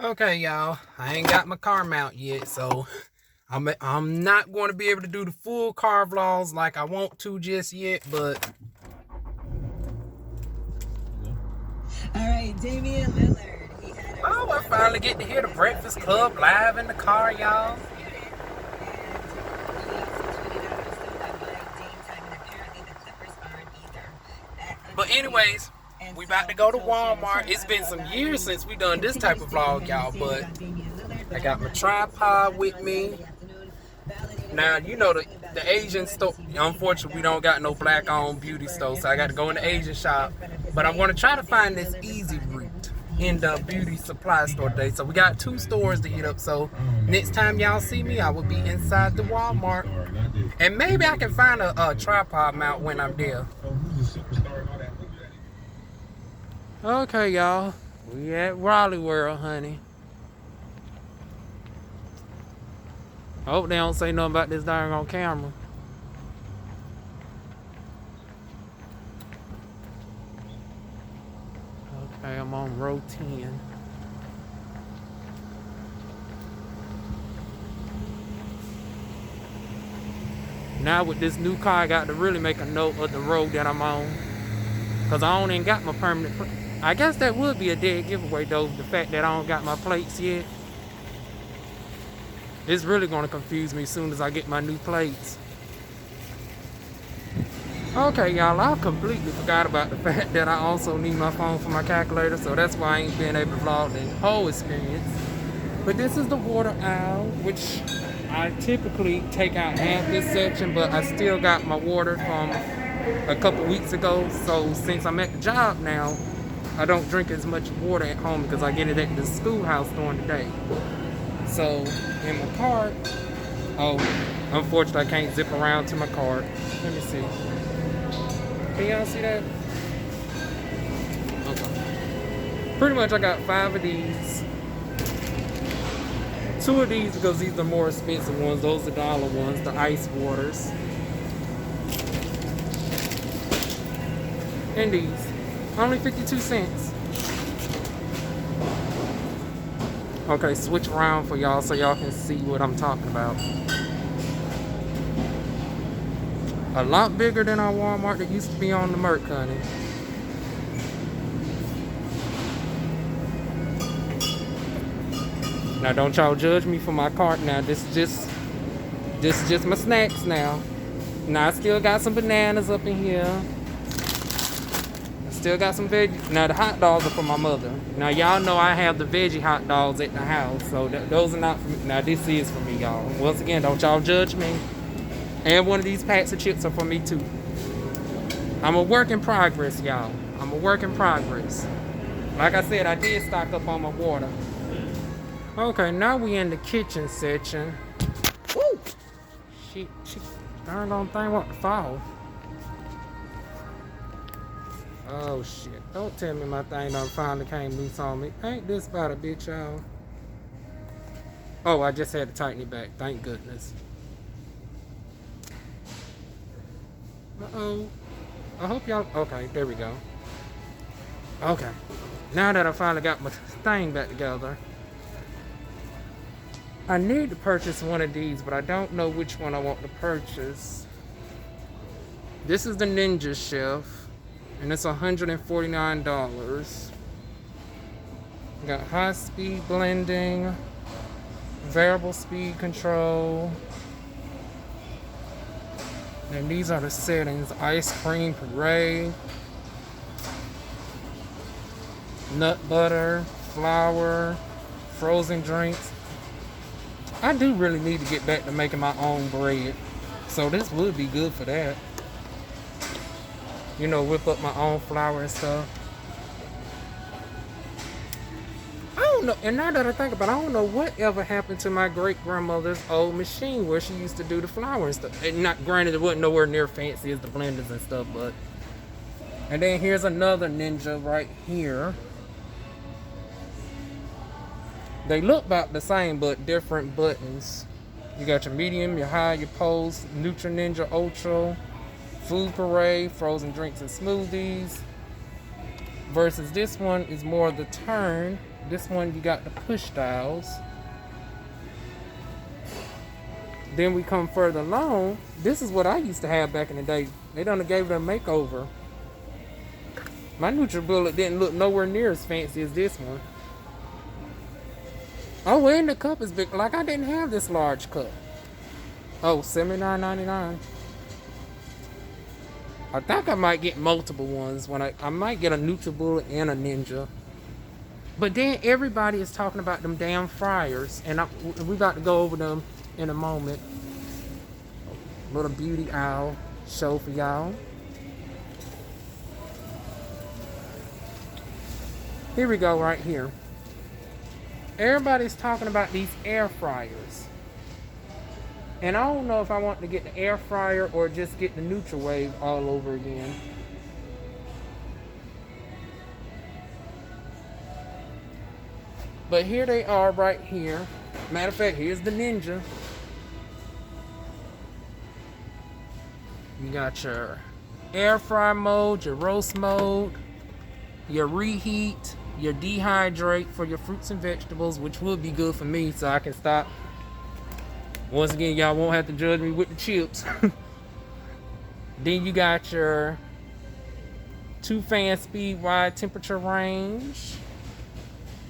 Okay, y'all, I ain't got my car mount yet, so I'm not going to be able to do the full car vlogs like I want to just yet, but all right, Damian Lillard. He had I finally get to hear the Breakfast Club live in the car, y'all. But anyways, we about to go to Walmart. It's been some years since we done this type of vlog, y'all, but I got my tripod with me. Now, you know the Asian store, unfortunately, we don't got no black-owned beauty store, so I got to go in the Asian shop. But I'm going to try to find this easy route in the beauty supply store today. So we got 2 stores to hit up, so next time y'all see me, I will be inside the Walmart. And maybe I can find a tripod mount when I'm there. Okay, y'all. We at Raleigh World, honey. I hope they don't say nothing about this darn on camera. Okay, I'm on row 10. Now with this new car, I got to really make a note of the road that I'm on. Because I don't even got my permanent... I guess that would be a dead giveaway, though, the fact that I don't got my plates yet. It's really going to confuse me as soon as I get my new plates. Okay, y'all, I completely forgot about the fact that I also need my phone for my calculator, so that's why I ain't been able to vlog the whole experience. But this is the water aisle, which I typically take out half this section, but I still got my water from a couple weeks ago. So since I'm at the job now, I don't drink as much water at home because I get it at the schoolhouse during the day. So in my cart, oh, unfortunately I can't zip around to my cart. Let me see. Can y'all see that? Okay. Pretty much I got 5 of these. 2 of these because these are more expensive ones. Those are dollar ones, the ice waters. And these. Only 52 cents. Okay, switch around for y'all so y'all can see what I'm talking about. A lot bigger than our Walmart that used to be on the Merc, honey. Now don't y'all judge me for my cart now. This is just my snacks now. Now I still got some bananas up in here. Still got some veggies. Now the hot dogs are for my mother. Now y'all know I have the veggie hot dogs at the house, so those are not for me. Now this is for me, y'all. Once again, don't y'all judge me. And one of these packs of chips are for me too. I'm a work in progress, y'all. I'm a work in progress. Like I said, I did stock up on my water. Okay, now we in the kitchen section. Woo! She darn gone thing want to fall. Oh shit, don't tell me my thing done finally came loose on me. Ain't this about a bitch, y'all? Oh, I just had to tighten it back, thank goodness. Uh-oh. I hope y'all, okay, there we go. Okay, now that I finally got my thing back together, I need to purchase one of these, but I don't know which one I want to purchase. This is the Ninja Chef. And it's $149. Got high speed blending, variable speed control. And these are the settings: ice cream puree, nut butter, flour, frozen drinks. I do really need to get back to making my own bread, so this would be good for that. You know, whip up my own flour and stuff. I don't know, and now that I think about it, I don't know what ever happened to my great-grandmother's old machine where she used to do the flour and stuff. And not, granted, it wasn't nowhere near fancy as the blenders and stuff, but... And then here's another Ninja right here. They look about the same, but different buttons. You got your medium, your high, your post, Nutri Ninja Ultra, Food Parade, frozen drinks and smoothies. Versus this one is more the turn. This one, you got the push styles. Then we come further along. This is what I used to have back in the day. They done gave it a makeover. My NutriBullet didn't look nowhere near as fancy as this one. Oh, and the cup is big. Like, I didn't have this large cup. Oh, $79.99. I think I might get multiple ones when I might get a NutriBullet and a Ninja. But then everybody is talking about them damn fryers, and we about to go over them in a moment. Little beauty aisle show for y'all. Here we go, right here. Everybody's talking about these air fryers. And I don't know if I want to get the air fryer or just get the NutriWave all over again. But here they are right here. Matter of fact, here's the Ninja. You got your air fry mode, your roast mode, your reheat, your dehydrate for your fruits and vegetables, which would be good for me so I can stop. Once again, y'all won't have to judge me with the chips. Then you got your 2-fan speed wide temperature range.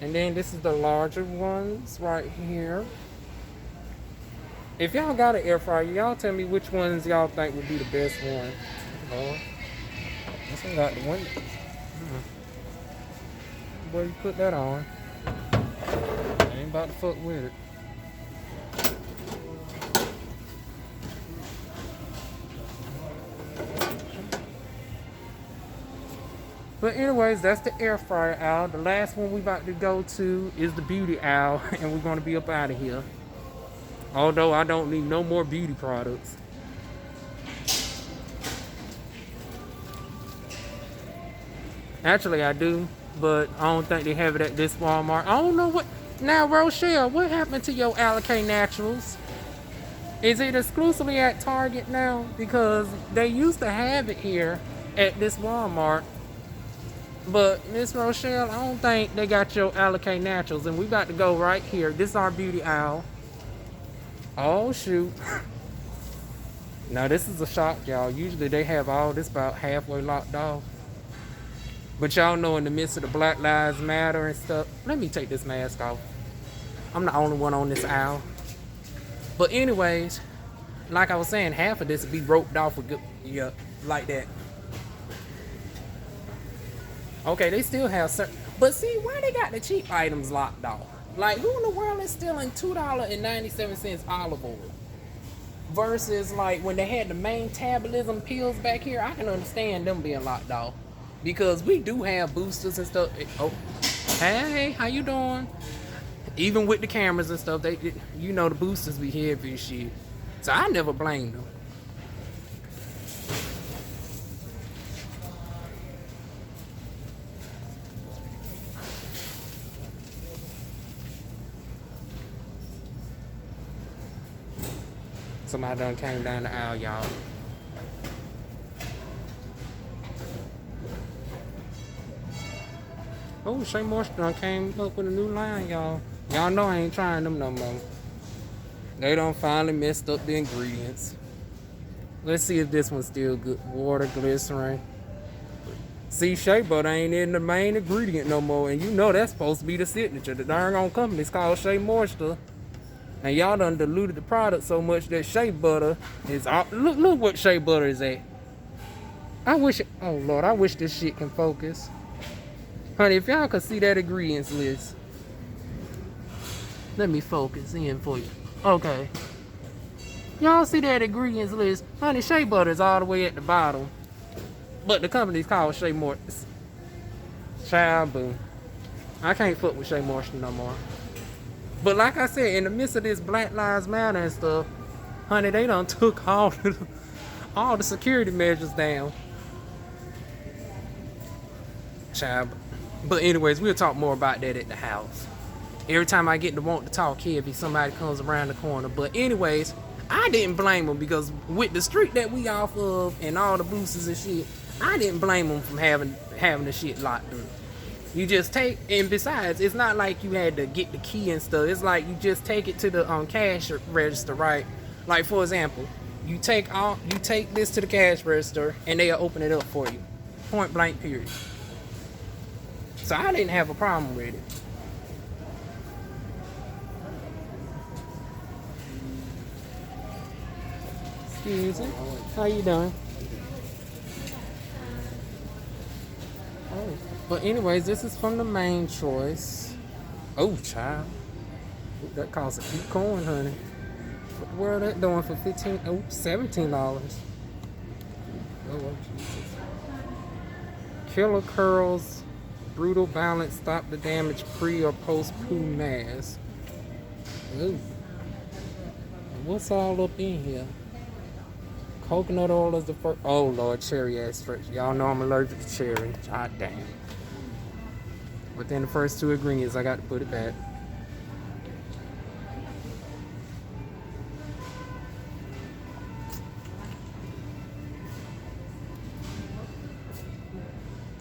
And then this is the larger ones right here. If y'all got an air fryer, y'all tell me which ones y'all think would be the best one. Oh, this one got the window. Where you put that on? I ain't about to fuck with it. But anyways, that's the air fryer aisle. The last one we about to go to is the beauty aisle, and we're going to be up out of here. Although I don't need no more beauty products. Actually, I do, but I don't think they have it at this Walmart. I don't know what. Now, Rochelle, what happened to your Alikay Naturals? Is it exclusively at Target now? Because they used to have it here at this Walmart. But Miss Rochelle, I don't think they got your Alikay Naturals, and we about to go right here. This is our beauty aisle. Oh shoot. Now this is a shock, y'all. Usually they have all this about halfway locked off. But y'all know, in the midst of the Black Lives Matter and stuff. Let me take this mask off. I'm the only one on this aisle. But anyways, like I was saying, half of this will be roped off with good, yeah, like that. Okay, they still have certain, but see, why they got the cheap items locked off? Like, who in the world is stealing $2.97 olive oil? Versus, like, when they had the main metabolism pills back here, I can understand them being locked off. Because we do have boosters and stuff. Oh, hey, how you doing? Even with the cameras and stuff, you know, the boosters be heavy and shit. So I never blamed them. Somebody done came down the aisle, y'all. Oh, Shea Moisture done came up with a new line, y'all. Y'all know I ain't trying them no more. They done finally messed up the ingredients. Let's see if this one's still good. Water, glycerin. See, shea butter ain't in the main ingredient no more, and you know that's supposed to be the signature. The darn own company's called Shea Moisture. And y'all done diluted the product so much that shea butter is all, look what shea butter is at. I wish, oh Lord, I wish this shit can focus. Honey, if y'all could see that ingredients list. Let me focus in for you. Okay. Y'all see that ingredients list? Honey, shea butter is all the way at the bottom. But the company's called Shea Moisture. Child, boo. I can't fuck with Shea Moisture no more. But like I said, in the midst of this Black Lives Matter and stuff, honey, they done took all the security measures down. Child. But anyways, we'll talk more about that at the house. Every time I get to want to talk heavy, somebody comes around the corner. But anyways, I didn't blame them, because with the street that we off of and all the boosters and shit, I didn't blame them from having the shit locked up. You just take, and besides, it's not like you had to get the key and stuff. It's like you just take it to the cash register, right? Like for example, you take this to the cash register, and they'll open it up for you, point blank, period. So I didn't have a problem with it. Excuse me, how you doing? Oh. But anyways, this is from the main choice. Oh, child. That costs a cute coin, honey. What the world that doing for $17? Oh, Jesus. Killer curls, brutal balance, stop the damage pre or post poo mask. Ooh. What's all up in here? Coconut oil is the first. Oh, Lord, cherry extract. Y'all know I'm allergic to cherry. God damn. Within the first 2 ingredients, I got to put it back.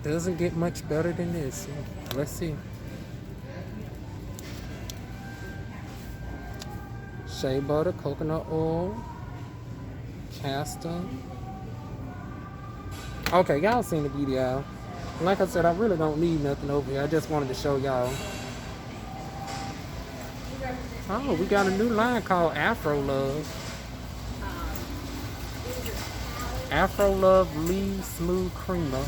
Doesn't get much better than this. Let's see. Shea butter, coconut oil, castor. Okay, y'all seen the video. Like I said, I really don't need nothing over here. I just wanted to show y'all. Oh, we got a new line called Afro Love. Afro Love Leave Smooth Creamer.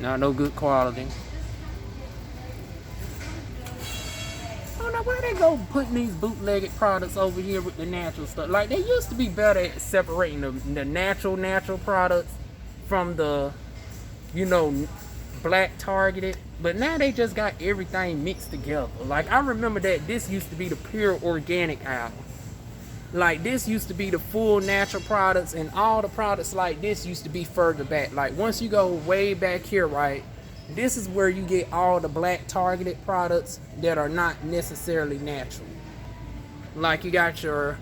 Not no good quality. I don't know why they go putting these bootlegged products over here with the natural stuff. Like, they used to be better at separating the natural products from the, you know, black targeted. But now they just got everything mixed together. Like, I remember that this used to be the pure organic aisle. Like, this used to be the full natural products, and all the products like this used to be further back. Like, once you go way back here, right, this is where you get all the black targeted products that are not necessarily natural. Like, you got your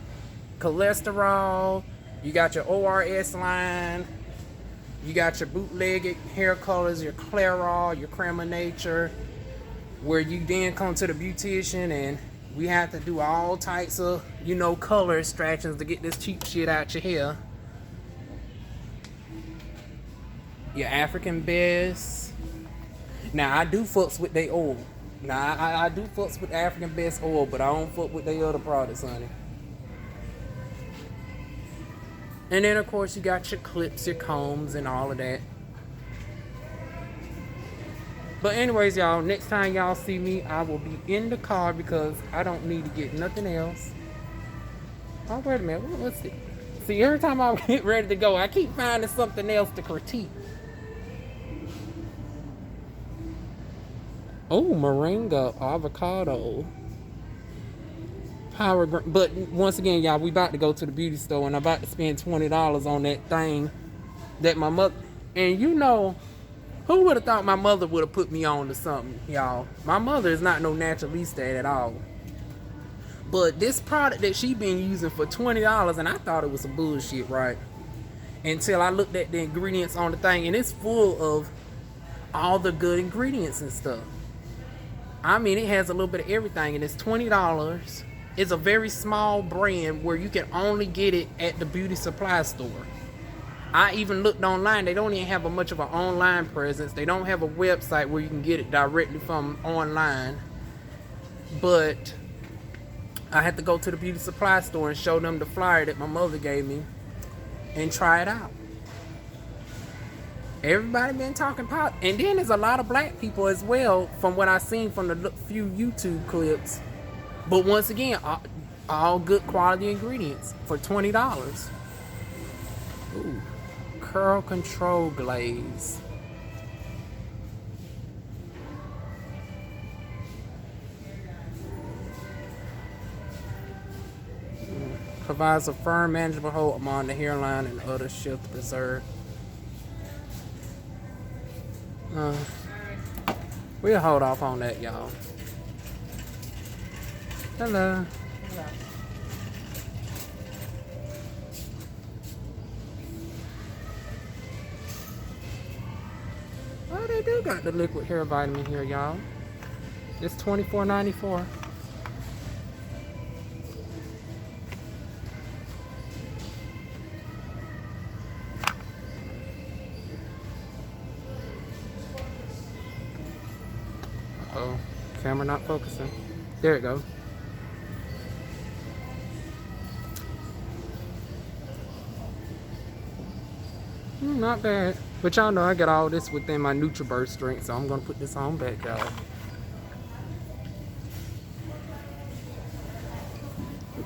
cholesterol, you got your ORS line, you got your bootlegged hair colors, your Clairol, your Creme of Nature, where you then come to the beautician and we have to do all types of, you know, color extractions to get this cheap shit out your hair. Your African Best. Now, I do fucks with they oil. Now, I do fucks with African Best oil, but I don't fuck with they other products, honey. And then, of course, you got your clips, your combs, and all of that. But anyways, y'all, next time y'all see me, I will be in the car because I don't need to get nothing else. Oh, wait a minute. What's it? See, every time I get ready to go, I keep finding something else to critique. Oh, moringa, avocado. Power, but once again, y'all, we about to go to the beauty store and I'm about to spend $20 on that thing that my mother, and you know, who would have thought my mother would have put me on to something, y'all? My mother is not no naturalista at all. But this product that she been using for $20, and I thought it was some bullshit, right? Until I looked at the ingredients on the thing, and it's full of all the good ingredients and stuff. I mean, it has a little bit of everything, and it's $20. It's a very small brand where you can only get it at the beauty supply store. I even looked online. They don't even have much of an online presence. They don't have a website where you can get it directly from online. But I had to go to the beauty supply store and show them the flyer that my mother gave me and try it out. Everybody been talking pop. And then there's a lot of black people as well from what I've seen from the few YouTube clips. But once again, all good quality ingredients for $20. Ooh. Curl Control Glaze. Provides a firm, manageable hold among the hairline and other shift preserve. We'll hold off on that, y'all. Hello. Oh, they do got the liquid hair vitamin here, y'all. It's $24.94. Uh-oh, camera not focusing. There it goes. Not bad. But y'all know I got all this within my NutriBurst drink, so I'm gonna put this on back, y'all.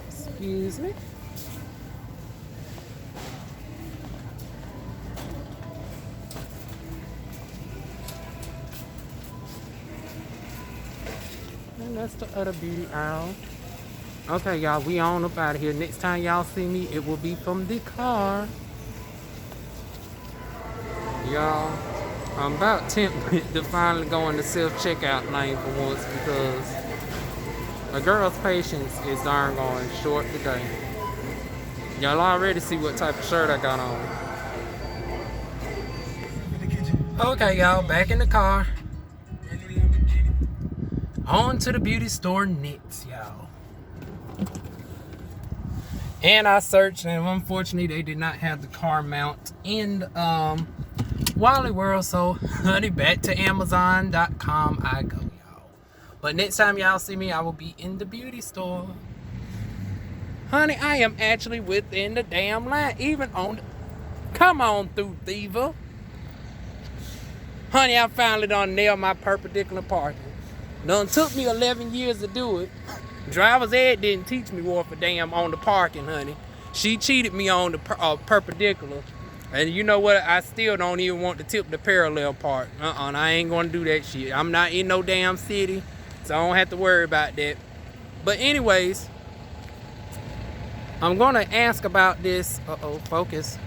Excuse me. And that's the other beauty aisle. Okay, y'all, we on up out of here. Next time y'all see me, it will be from the car. Y'all, I'm about tempted to finally go in the self-checkout lane for once because a girl's patience is darn going short today. Y'all already see what type of shirt I got on. Okay, y'all, back in the car. On to the beauty store next, y'all. And I searched, and unfortunately, they did not have the car mount in Wally World. So, honey, back to Amazon.com I go, y'all. But next time y'all see me, I will be in the beauty store. Honey, I am actually within the damn line, even on the... Come on through, Diva. Honey, I finally done nailed my perpendicular parking. Done took me 11 years to do it. Driver's ed didn't teach me worth a damn on the parking, honey. She cheated me on the perpendicular. And you know what? I still don't even want to tip the parallel part. I ain't gonna do that shit. I'm not in no damn city, so I don't have to worry about that. But anyways, I'm gonna ask about this. Focus.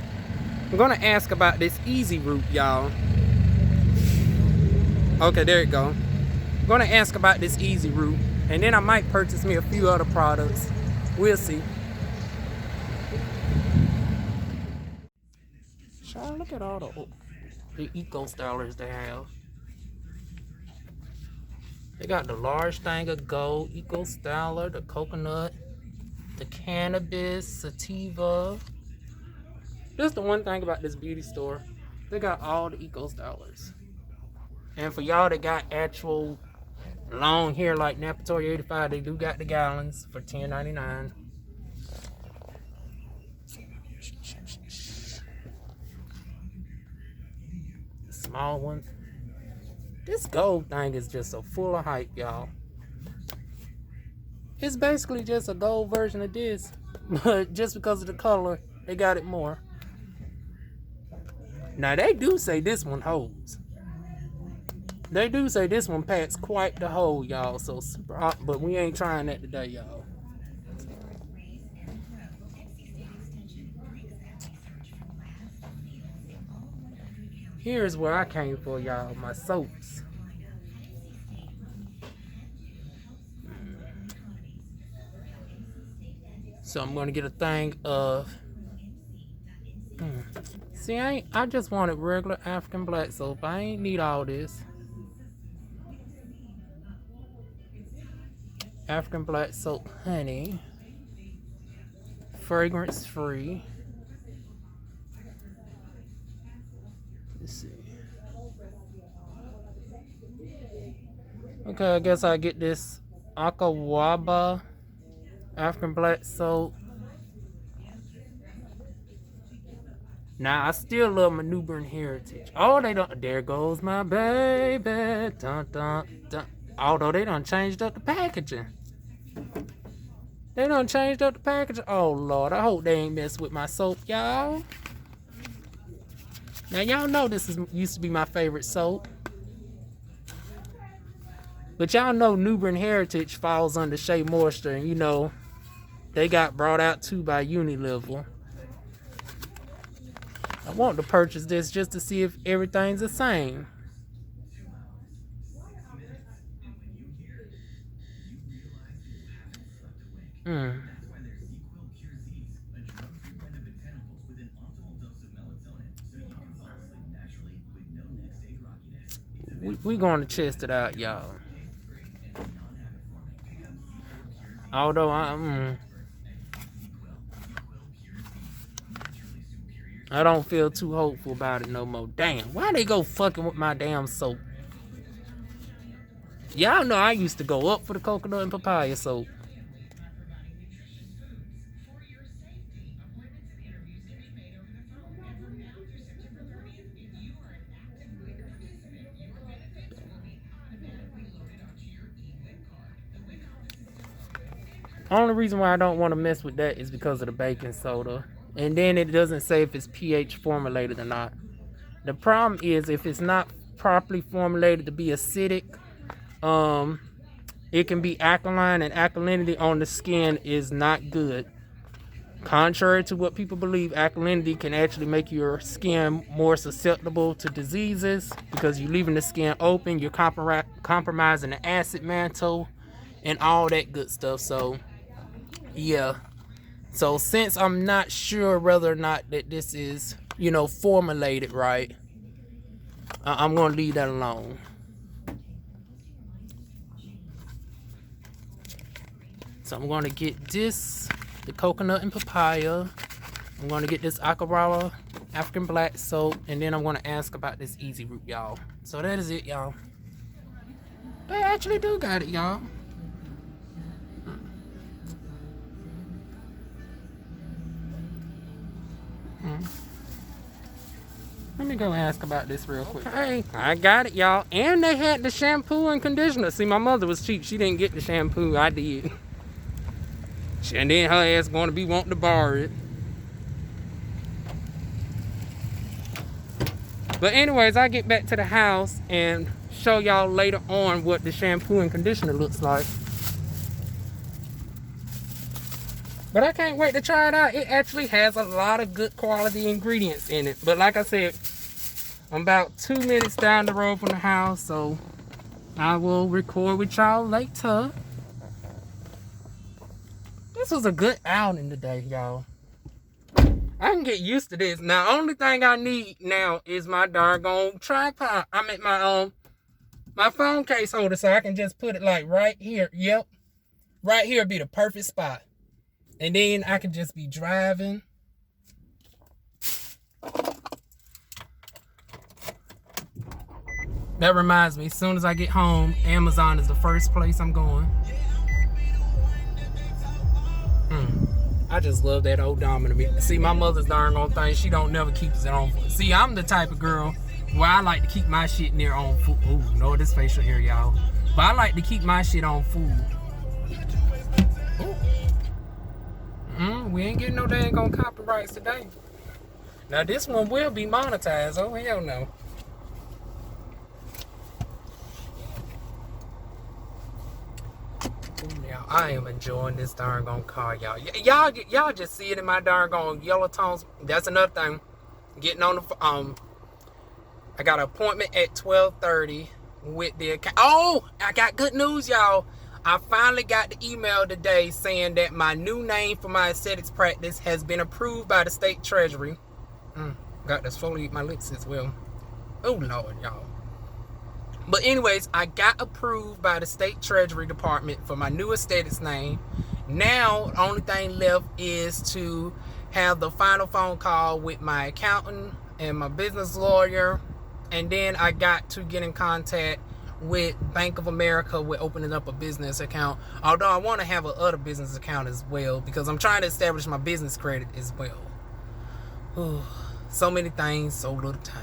I'm gonna ask about this easy route, y'all. Okay, there it go. I'm gonna ask about this easy route, and then I might purchase me a few other products. We'll see. Child, look at all the eco stylers they have. They got the large thing of gold eco styler, the coconut, the cannabis, sativa. That's the one thing about this beauty store. They got all the eco stylers. And for y'all that got actual long hair like Napatory 85, they do got the gallons for $10.99. The small one. This gold thing is just so full of hype, y'all. It's basically just a gold version of this, but just because of the color, they got it more. Now they do say this one holds. They do say this one packs quite the hole, y'all. So, but we ain't trying that today, y'all. Here's where I came for, y'all. My soaps. So I'm gonna get a thing of. See, I just wanted regular African black soap. I ain't need all this. African black soap, honey. Fragrance free. Let's see. Okay, I guess I get this Akawaba African black soap. Now I still love my Newborn Heritage. Oh, they don't. There goes my baby. Dun, dun, dun. Although they done changed up the packaging. They done changed up the packaging. Oh Lord, I hope they ain't mess with my soap, y'all. Now y'all know this used to be my favorite soap. But y'all know Newborn Heritage falls under Shea Moisture, and you know they got brought out too by Unilever. I want to purchase this just to see if everything's the same. Mm. We going to test it out, y'all. Although I don't feel too hopeful about it no more. Damn, why they go fucking with my damn soap? Y'all know I used to go up for the coconut and papaya soap. Only reason why I don't want to mess with that is because of the baking soda. And then it doesn't say if it's pH formulated or not. The problem is if it's not properly formulated to be acidic, it can be alkaline, and alkalinity on the skin is not good. Contrary to what people believe, alkalinity can actually make your skin more susceptible to diseases because you're leaving the skin open, you're compromising the acid mantle and all that good stuff. So yeah, so since I'm not sure whether or not that this is, formulated right, I'm gonna leave that alone. So I'm gonna get this, the coconut and papaya. I'm gonna get this Akarawa African black soap, and then I'm gonna ask about this easy root, y'all. So that is it, y'all. They actually do got it, y'all. Let me go ask about this real quick. Hey, I got it, y'all. And they had the shampoo and conditioner. See, my mother was cheap. She didn't get the shampoo. I did. And then her ass going to be wanting to borrow it. But anyways, I'll get back to the house and show y'all later on what the shampoo and conditioner looks like. But I can't wait to try it out. It actually has a lot of good quality ingredients in it. But like I said, I'm about 2 minutes down the road from the house, so I will record with y'all later. This was a good outing today, y'all. I can get used to this. Now, only thing I need now is my doggone tripod. I mean, my phone case holder, so I can just put it like right here. Yep. Right here would be the perfect spot. And then I can just be driving. That reminds me, as soon as I get home, Amazon is the first place I'm going. I just love that odometer. See, my mother's darn on thing. She don't never keep it on. See, I'm the type of girl where I like to keep my shit near on food. Ooh, no, this facial hair, y'all. But I like to keep my shit on food. We ain't getting no dang on copyrights today. Now this one will be monetized. Oh hell no. Now I am enjoying this darn gone car, y'all. Y'all just see it in my darn gone yellow tones. That's another thing. Getting on the I got an appointment at 12:30 with the account. Oh, I got good news, y'all. I finally got the email today saying that my new name for my aesthetics practice has been approved by the state treasury. Got to slowly eat my lips as well. Oh Lord, y'all. But anyways, I got approved by the state treasury department for my new aesthetics name. Now, the only thing left is to have the final phone call with my accountant and my business lawyer. And then I got to get in contact with Bank of America with opening up a business account. Although I want to have a other business account as well, because I'm trying to establish my business credit as well. So many things, so little time.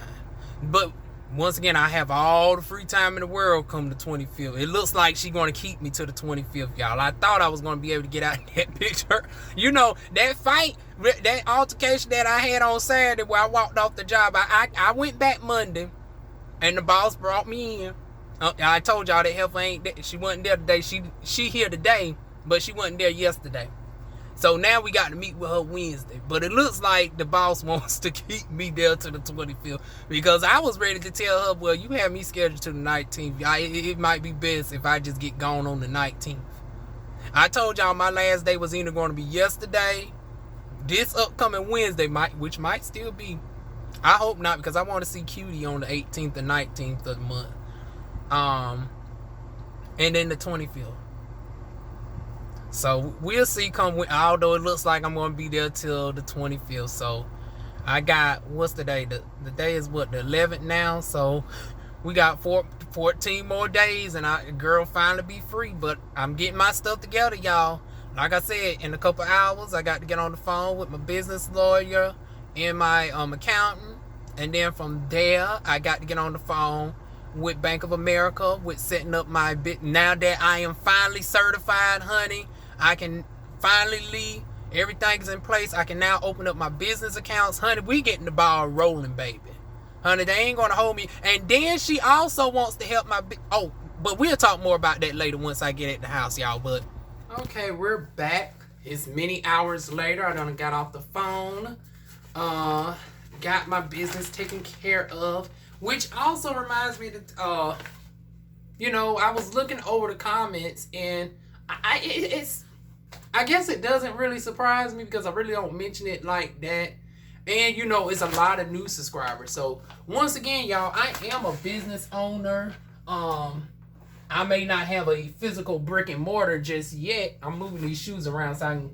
But once again, I have all the free time in the world come the 25th. It looks like she's going to keep me to the 25th, y'all. I thought I was going to be able to get out in that picture. You know, that fight, that altercation that I had on Saturday where I walked off the job, I went back Monday, and the boss brought me in. I told y'all that heifer ain't there. She wasn't there today. She here today, but she wasn't there yesterday. So now we got to meet with her Wednesday. But it looks like the boss wants to keep me there to the 25th. Because I was ready to tell her, well, you have me scheduled to the 19th. It might be best if I just get gone on the 19th. I told y'all my last day was either going to be yesterday, this upcoming Wednesday, which might still be. I hope not, because I want to see Cutie on the 18th and 19th of the month. And then the 25th. So we'll see although it looks like I'm going to be there till the 25th. So I got, what's the day? The day is what, the 11th now? So we got 14 more days and girl finally be free. But I'm getting my stuff together, y'all. Like I said, in a couple hours, I got to get on the phone with my business lawyer and my accountant. And then from there, I got to get on the phone with Bank of America with setting up my bit. Now that I am finally certified, honey, I can finally leave. Everything's in place. I can now open up my business accounts. Honey, we getting the ball rolling, baby. Honey, they ain't going to hold me. And then she also wants to help my... but we'll talk more about that later once I get at the house, y'all. But okay, we're back. It's many hours later. I done got off the phone. Got my business taken care of. Which also reminds me that, I was looking over the comments and I guess it doesn't really surprise me because I really don't mention it like that. And, it's a lot of new subscribers. So, once again, y'all, I am a business owner. I may not have a physical brick and mortar just yet. I'm moving these shoes around so I can,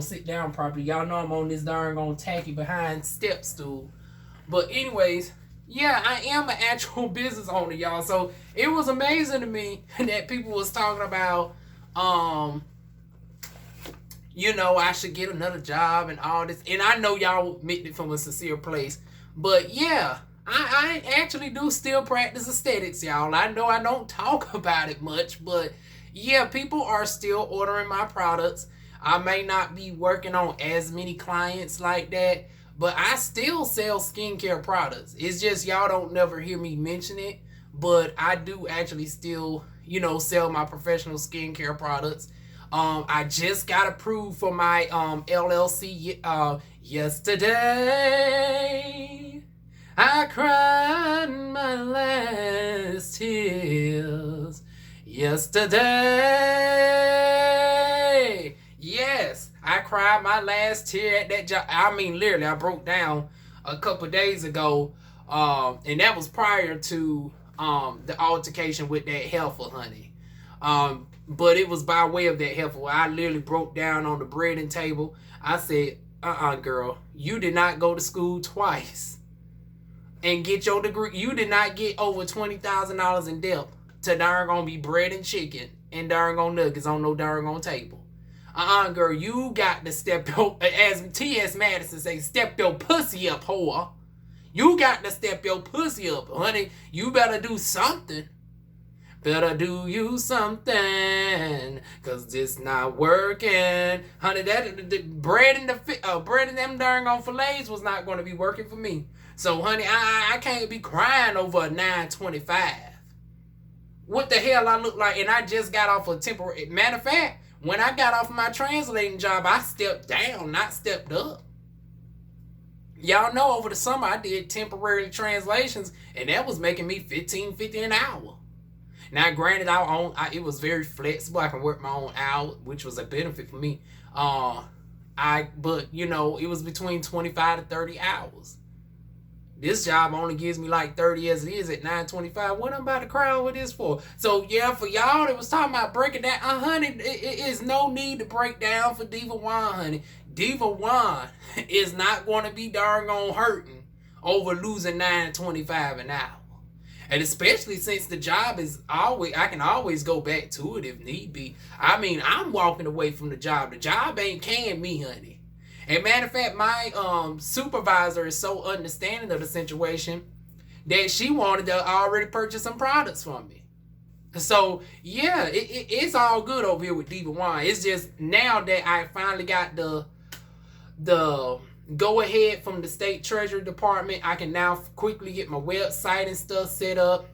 sit down properly. Y'all know I'm on this darn on tacky behind step stool. But anyways, yeah, I am an actual business owner, y'all. So it was amazing to me that people was talking about, I should get another job and all this. And I know y'all meant it from a sincere place. But yeah, I actually do still practice aesthetics, y'all. I know I don't talk about it much, but yeah, people are still ordering my products. I may not be working on as many clients like that, but I still sell skincare products. It's just y'all don't never hear me mention it, but I do actually still, sell my professional skincare products. I just got approved for my LLC yesterday. I cried my last tears yesterday. Yes, I cried my last tear at that job. I mean, literally, I broke down a couple days ago, and that was prior to the altercation with that heifer, honey. But it was by way of that heifer. I literally broke down on the breading table. I said, girl, you did not go to school twice and get your degree. You did not get over $20,000 in debt to darn gonna be bread and chicken and darn gonna nuggets on no darn gonna table. Girl, you got to step your, as T.S. Madison say, step your pussy up, whore. You got to step your pussy up, honey. You better do something. Better do you something, cause this not working, honey. That the bread and them darn on fillets was not going to be working for me. So, honey, I can't be crying over a $9.25. What the hell I look like? And I just got off a temporary. Matter of fact, when I got off my translating job, I stepped down, not stepped up. Y'all know over the summer I did temporary translations, and that was making me $15.50 an hour. Now, granted, it was very flexible. I can work my own hours, which was a benefit for me. But it was between 25 to 30 hours. This job only gives me like 30 as it is at $9.25. What I'm about to cry over this for? So, yeah, for y'all that was talking about breaking down, honey, it is no need to break down for DivaWuan, honey. DivaWuan is not going to be darn on hurting over losing $9.25 an hour. And especially since the job is always, I can always go back to it if need be. I mean, I'm walking away from the job. The job ain't paying me, honey. And matter of fact, my supervisor is so understanding of the situation that she wanted to already purchase some products from me. So, yeah, it's all good over here with DivaWuan. It's just now that I finally got the go-ahead from the State Treasury Department, I can now quickly get my website and stuff set up.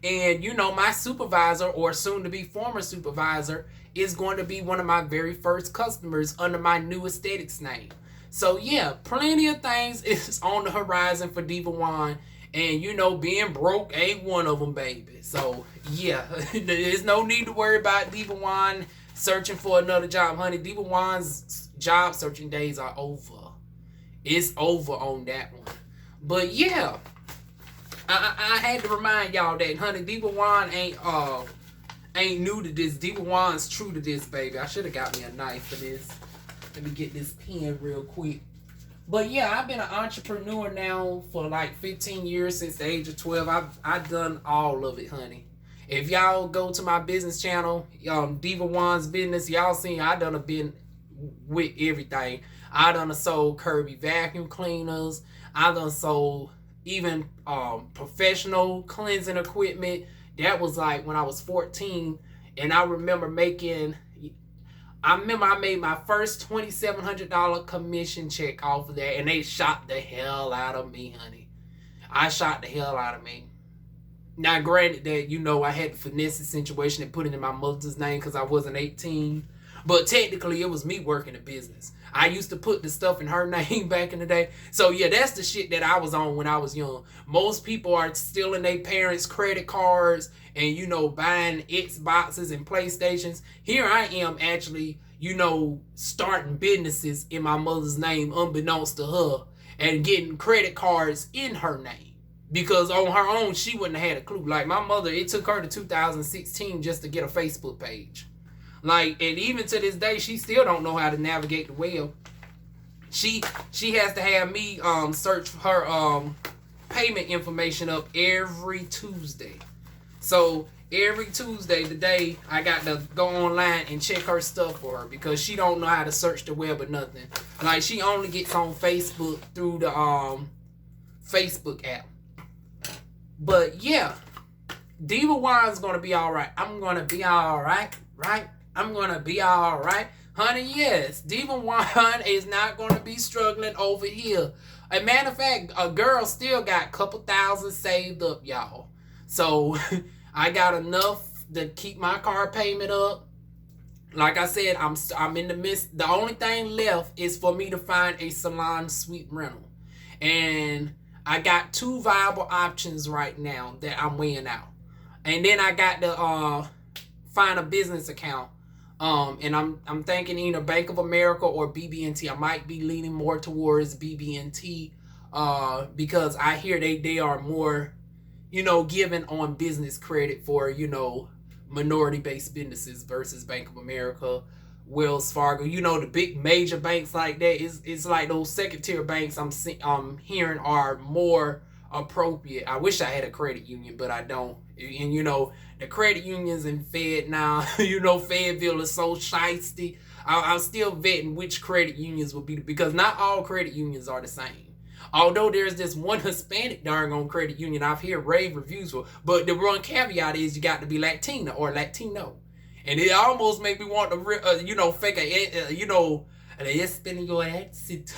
And, my supervisor, or soon-to-be former supervisor, is going to be one of my very first customers under my new aesthetics name. So, yeah, plenty of things is on the horizon for DivaWuan. And, being broke ain't one of them, baby. So, yeah, there's no need to worry about DivaWuan searching for another job, honey. DivaWuan's job searching days are over. It's over on that one. But yeah, I had to remind y'all that, honey, DivaWuan ain't new to this. DivaWuan's true to this, baby. I should have got me a knife for this. Let me get this pen real quick. But yeah, I've been an entrepreneur now for like 15 years, since the age of 12. I've done all of it, honey. If y'all go to my business channel, DivaWuan's business, y'all seen I done a been with everything. I done sold Kirby vacuum cleaners. I done sold even professional cleansing equipment. That was like when I was 14, and I remember I made my first $2,700 commission check off of that, and they shot the hell out of me, honey. I shot the hell out of me. Now, granted that, you know, I had to finesse the situation and put it in my mother's name because I wasn't 18. But technically, it was me working the business. I used to put the stuff in her name back in the day. So, yeah, that's the shit that I was on when I was young. Most people are stealing their parents' credit cards and, you know, buying Xboxes and PlayStations. Here I am actually, you know, starting businesses in my mother's name unbeknownst to her and getting credit cards in her name. Because on her own, she wouldn't have had a clue. Like, my mother, it took her to 2016 just to get a Facebook page. Like, and even to this day, she still don't know how to navigate the web. She has to have me search her payment information up every Tuesday. So every Tuesday, the day I got to go online and check her stuff for her, because she don't know how to search the web or nothing. Like, she only gets on Facebook through the Facebook app. But yeah, DivaWuan's gonna be alright. I'm gonna be alright, right? I'm gonna be alright. Honey, yes, DivaWuan is not gonna be struggling over here. As a matter of fact, a girl still got a couple thousand saved up, y'all. So I got enough to keep my car payment up. Like I said, I'm in the midst. The only thing left is for me to find a salon suite rental. And I got 2 viable options right now that I'm weighing out. And then I got to find a business account. And I'm thinking either Bank of America or BB&T. I might be leaning more towards BB&T because I hear they are more, you know, given on business credit for, you know, minority-based businesses versus Bank of America, Wells Fargo. You know, the big major banks like that, it's like those second-tier banks I'm hearing are more appropriate. I wish I had a credit union, but I don't. And, you know, the credit unions in Fed now, you know, Fayetteville is so shiesty. I'm still vetting which credit unions will be, because not all credit unions are the same. Although there's this one Hispanic darn credit union I've heard rave reviews for, but the one caveat is you got to be Latina or Latino. And it almost made me want to, you know, fake a, you know, an Espanol accent.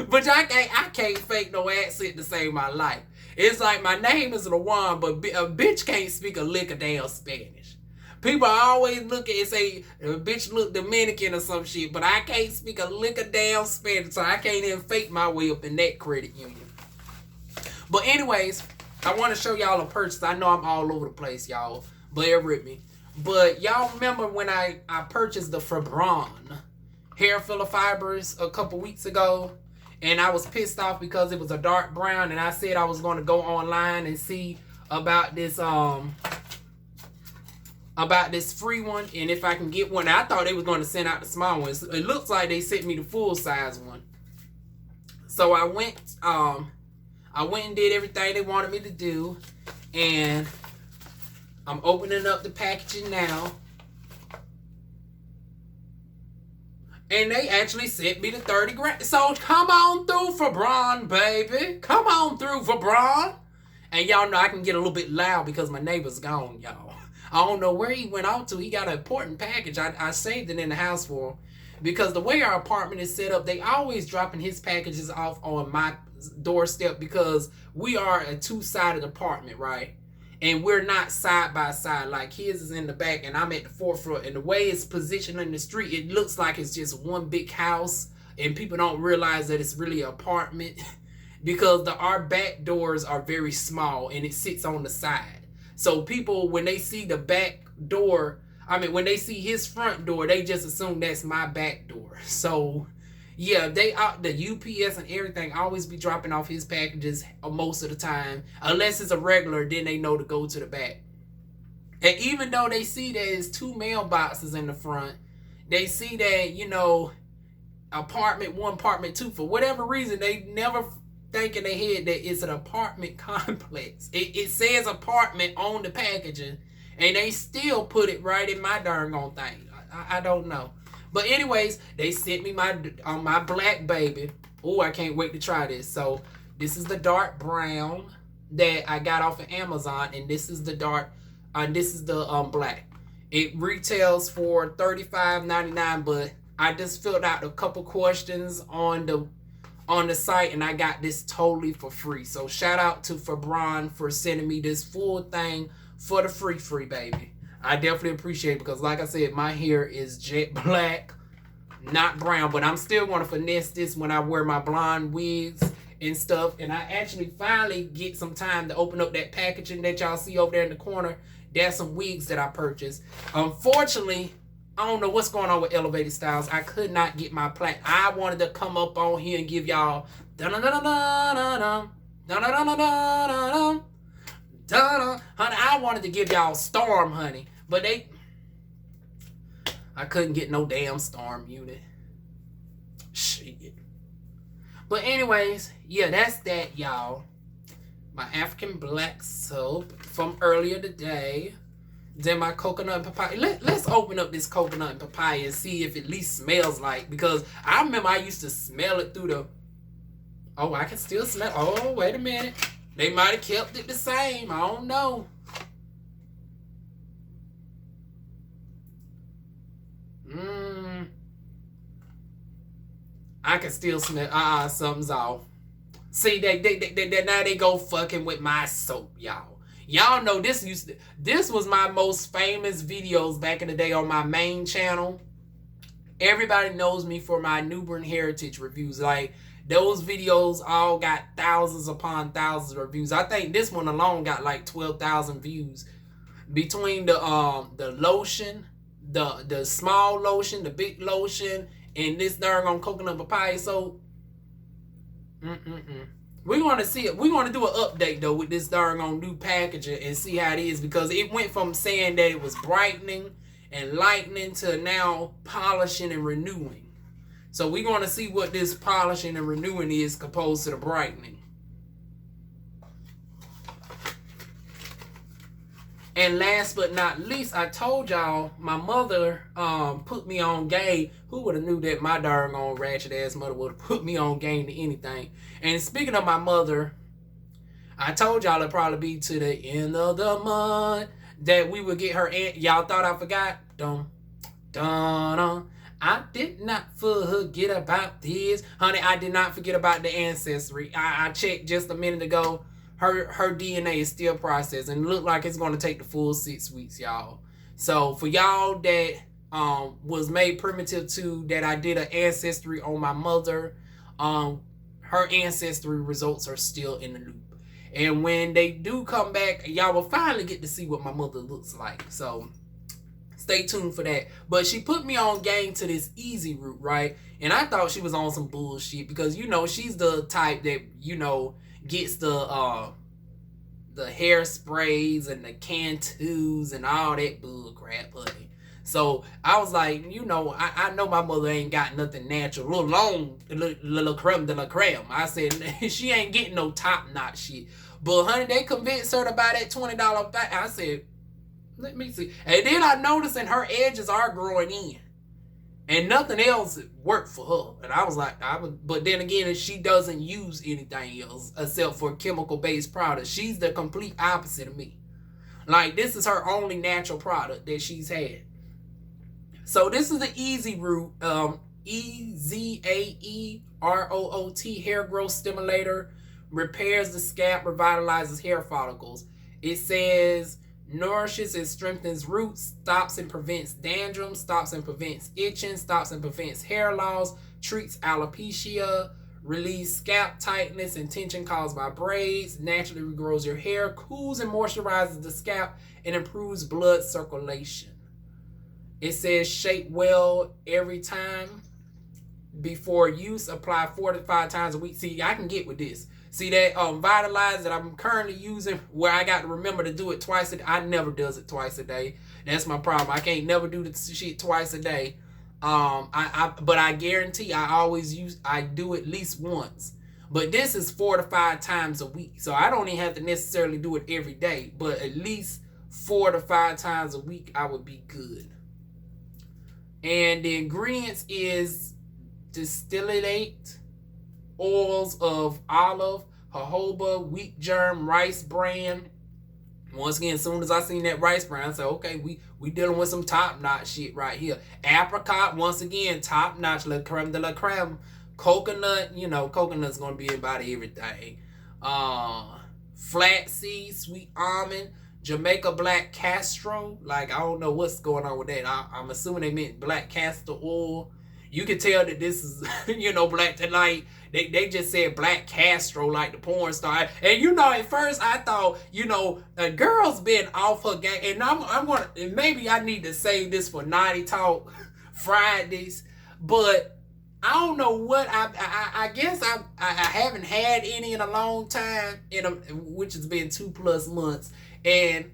But I can't fake no accent to save my life. It's like my name is DivaWuan, but a bitch can't speak a lick of damn Spanish. People always look at it and say, a bitch look Dominican or some shit, but I can't speak a lick of damn Spanish, so I can't even fake my way up in that credit union. But anyways, I want to show y'all a purchase. I know I'm all over the place, y'all. Bear with me. But y'all remember when I purchased the Fabron hair filler fibers a couple weeks ago? And I was pissed off because it was a dark brown, and I said I was going to go online and see about this free one, and if I can get one. I thought they was going to send out the small ones. It looks like they sent me the full size one. So I went and did everything they wanted me to do, and I'm opening up the packaging now. And they actually sent me the 30 grand. So come on through, Fabron, baby. Come on through, Fabron. And y'all know I can get a little bit loud because my neighbor's gone, y'all. I don't know where he went out to. He got an important package. I saved it in the house for him. Because the way our apartment is set up, they always dropping his packages off on my doorstep, because we are a 2-sided apartment, right? And we're not side by side. Like, his is in the back and I'm at the forefront. And the way it's positioned in the street, it looks like it's just one big house. And people don't realize that it's really an apartment. Because our back doors are very small and it sits on the side. So people, when they see the back door, I mean, when they see his front door, they just assume that's my back door. So, yeah, the UPS and everything always be dropping off his packages most of the time. Unless it's a regular, then they know to go to the back. And even though they see there's 2 mailboxes in the front, they see that, you know, apartment 1, apartment 2, for whatever reason, they never think in their head that it's an apartment complex. It says apartment on the packaging, and they still put it right in my darn on thing. I don't know. But anyways, they sent me my black baby. Oh, I can't wait to try this. So this is the dark brown that I got off of Amazon, and this is the black. It retails for $35.99, but I just filled out a couple questions on the site, and I got this totally for free. So shout out to Fabron for sending me this full thing for the free baby. I definitely appreciate it, because like I said, my hair is jet black, not brown, but I'm still going to finesse this when I wear my blonde wigs and stuff. And I actually finally get some time to open up that packaging that y'all see over there in the corner. There's some wigs that I purchased. Unfortunately, I don't know what's going on with Elevated Styles. I could not get my plat. I wanted to come up on here and give y'all honey, I wanted to give y'all Storm, honey. But I couldn't get no damn Storm unit. Shit. But anyways, yeah, that's that, y'all. My African black soap from earlier today. Then my coconut and papaya. Let's open up this coconut and papaya and see if it at least smells like. Because I remember I used to smell it through the... Oh, I can still smell... Oh, wait a minute. They might have kept it the same. I don't know. I can still smell. Something's off. See, they now they go fucking with my soap, y'all. Y'all know this was my most famous videos back in the day on my main channel. Everybody knows me for my Newborn Heritage reviews. Like, those videos all got thousands upon thousands of reviews. I think this one alone got like 12,000 views. Between the lotion, the small lotion, the big lotion, and this darn coconut papaya soap. We're going to see it. We're going to do an update though with this darn new packaging and see how it is, because it went from saying that it was brightening and lightening to now polishing and renewing. So we're going to see what this polishing and renewing is opposed to the brightening. And last but not least, I told y'all my mother put me on game. Who would have knew that my darn ratchet ass mother would have put me on game to anything? And speaking of my mother, I told y'all it'd probably be to the end of the month that we would get her. Y'all thought I forgot? Dun. I did not forget about this. Honey, I did not forget about the ancestry. I checked just a minute ago. Her DNA is still processed, and look like it's going to take the full 6 weeks, y'all. So for y'all that was made primitive to that I did an ancestry on my mother, her ancestry results are still in the loop. And when they do come back, y'all will finally get to see what my mother looks like. So stay tuned for that. But she put me on game to this easy route, right? And I thought she was on some bullshit, because, you know, she's the type that, you know, gets the hairsprays and the Cantus and all that bull crap, honey. So I was like, you know, I know my mother ain't got nothing natural. Little creme de la creme. I said, she ain't getting no top-notch shit. But, honey, they convinced her to buy that $20 bag. I said, let me see. And then I noticed that her edges are growing in. And nothing else worked for her. And I was like, but then again, she doesn't use anything else except for chemical-based products. She's the complete opposite of me. Like, this is her only natural product that she's had. So this is the easy route. EZAEROOT hair growth stimulator, repairs the scalp, revitalizes hair follicles. It says nourishes and strengthens roots, stops and prevents dandruff, stops and prevents itching, stops and prevents hair loss, treats alopecia, relieves scalp tightness and tension caused by braids, naturally regrows your hair, cools and moisturizes the scalp, and improves blood circulation. It says shake well every time before use. Apply 4 to 5 times a week. See, I can get with this. See that Vitalize that I'm currently using, where I got to remember to do it twice a day. I never does it twice a day. That's my problem. I can't never do the shit twice a day. But I guarantee I do at least once. But this is 4 to 5 times a week. So I don't even have to necessarily do it every day. But at least 4 to 5 times a week, I would be good. And the ingredients is distillate oils of olive, jojoba, wheat germ, rice bran. Once again, as soon as I seen that rice bran, I said, okay, we dealing with some top-notch shit right here. Apricot, once again, top-notch, la creme de la creme. Coconut, you know, coconut's going to be about everything. Flaxseed, sweet almond, Jamaica black Castro. Like, I don't know what's going on with that. I'm assuming they meant black castor oil. You can tell that this is, you know, black tonight. They just said black Castro like the porn star. And you know, at first I thought, you know, a girl's been off her game. And I'm gonna, and maybe I need to save this for Naughty Talk Fridays. But I don't know what I guess I haven't had any in a long time, which has been 2+ months. And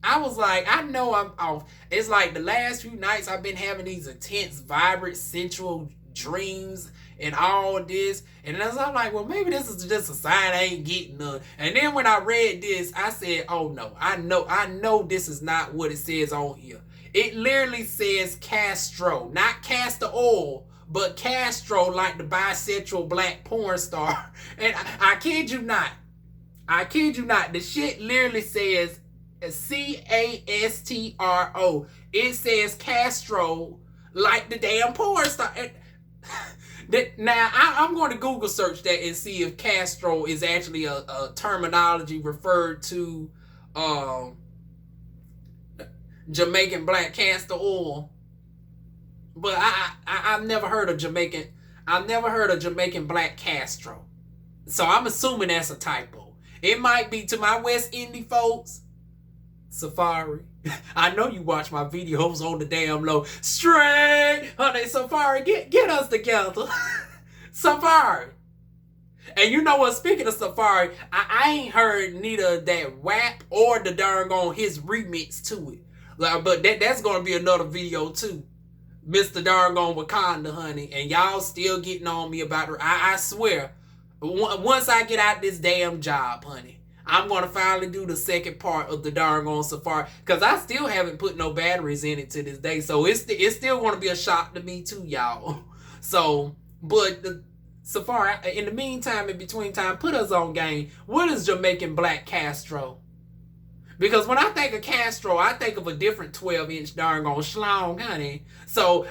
I was like, I know I'm off. It's like the last few nights I've been having these intense, vibrant, sensual dreams and all this. And I'm like, well, maybe this is just a sign I ain't getting none. And then when I read this, I said, oh no, I know this is not what it says on here. It literally says Castro, not castor oil, but Castro like the bisexual black porn star. And I kid you not. The shit literally says Castro. It says Castro like the damn porn star. Now, I'm going to Google search that and see if Castro is actually a terminology referred to Jamaican black castor oil. But I've never heard of Jamaican. I've never heard of Jamaican black Castro. So I'm assuming that's a typo. It might be, to my West Indies folks. Safari. I know you watch my videos on the damn low. Straight, honey, Safari, get us together. Safari. And you know what, speaking of Safari, I ain't heard neither that WAP or the darn on his remix to it. Like, but that's gonna be another video too. Mr. Darngon Wakanda, honey. And y'all still getting on me about it. I swear, once I get out this damn job, honey, I'm going to finally do the second part of the Darngon Safari. Because I still haven't put no batteries in it to this day. So it's still going to be a shock to me too, y'all. So, but the Safari, in the meantime, in between time, put us on game. What is Jamaican black Castro? Because when I think of Castro, I think of a different 12-inch darngon schlong, honey. So,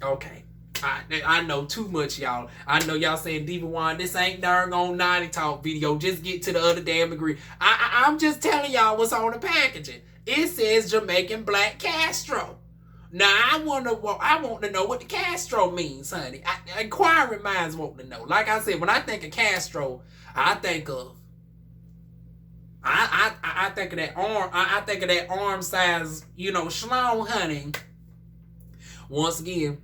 okay. I know too much, y'all. I know y'all saying, DivaWuan, this ain't darngon Naughty Talk video. Just get to the other damn degree. I'm just telling y'all what's on the packaging. It says Jamaican black Castro. Now, I want to know what the Castro means, honey. Inquiring minds want to know. Like I said, when I think of Castro, I think of that arm. I think of that arm size, you know, schlong, honey. Once again,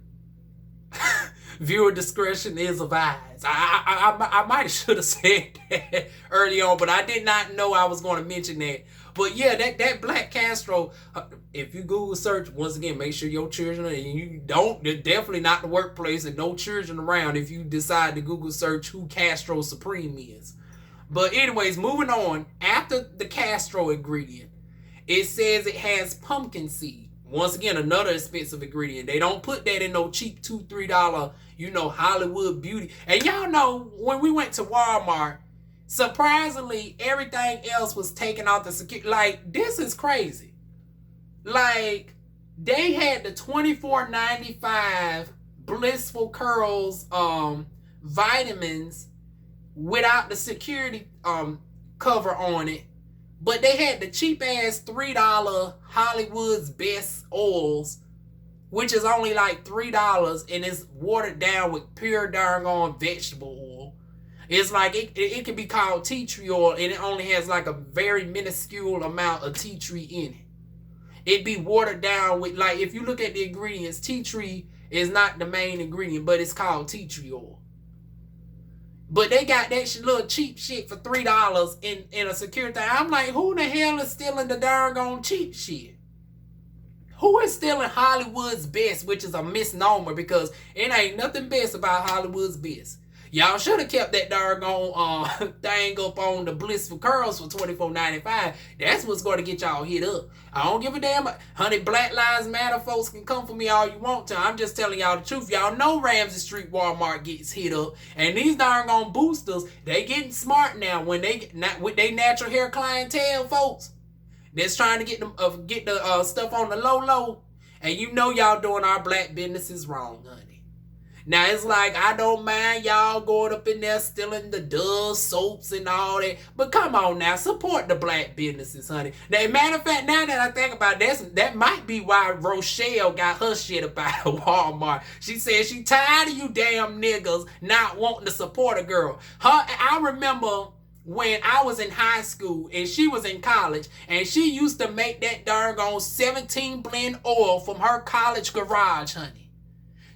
viewer discretion is advised. I might have should have said that early on, but I did not know I was going to mention that. But yeah, that black Castro. If you Google search, once again, make sure your children, and you don't, definitely not the workplace, and no children around if you decide to Google search who Castro Supreme is. But anyways, moving on. After the Castro ingredient, it says it has pumpkin seed. Once again, another expensive ingredient. They don't put that in no cheap $2, $3, you know, Hollywood beauty. And y'all know, when we went to Walmart, surprisingly, everything else was taken off the security. Like, this is crazy. Like, they had the $24.95 Blissful Curls vitamins without the security cover on it, but they had the cheap ass $3 Hollywood's Best oils, which is only like $3, and it's watered down with pure darngon vegetable oil. It's like it can be called tea tree oil, and it only has like a very minuscule amount of tea tree in it. it be watered down with, like, if you look at the ingredients, tea tree is not the main ingredient, but it's called tea tree oil. But they got that little cheap shit for $3 in a security. I'm like, who the hell is stealing the darn cheap shit? Who is stealing Hollywood's best, which is a misnomer because it ain't nothing best about Hollywood's best. Y'all should have kept that doggone thing up on the Blissful Curls for $24.95. That's what's going to get y'all hit up. I don't give a damn. Honey, Black Lives Matter folks can come for me all you want to. I'm just telling y'all the truth. Y'all know Ramsey Street Walmart gets hit up. And these doggone boosters, they getting smart now when they not with their natural hair clientele, folks. That's trying to get the stuff on the low. And you know y'all doing our black businesses wrong, honey. Now, it's like, I don't mind y'all going up in there stealing the Dove soaps and all that. But come on now, support the black businesses, honey. Now, matter of fact, now that I think about it, that might be why Rochelle got her shit up out of Walmart. She said she tired of you damn niggas not wanting to support a girl. I remember when I was in high school and she was in college, and she used to make that darn 17 blend oil from her college garage, honey.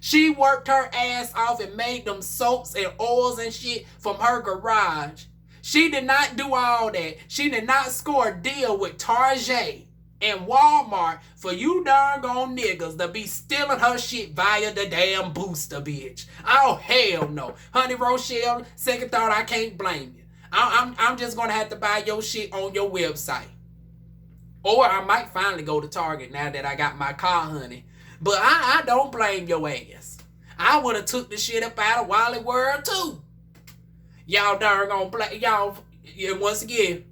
She worked her ass off and made them soaps and oils and shit from her garage. She did not do all that. She did not score a deal with Target and Walmart for you darn niggas to be stealing her shit via the damn booster, bitch. Oh, hell no. Honey Rochelle, second thought, I can't blame you. I'm just going to have to buy your shit on your website. Or I might finally go to Target now that I got my car, honey. But I don't blame your ass. I would have took the shit up out of Wally World too. Y'all darn blame y'all. Yeah, once again,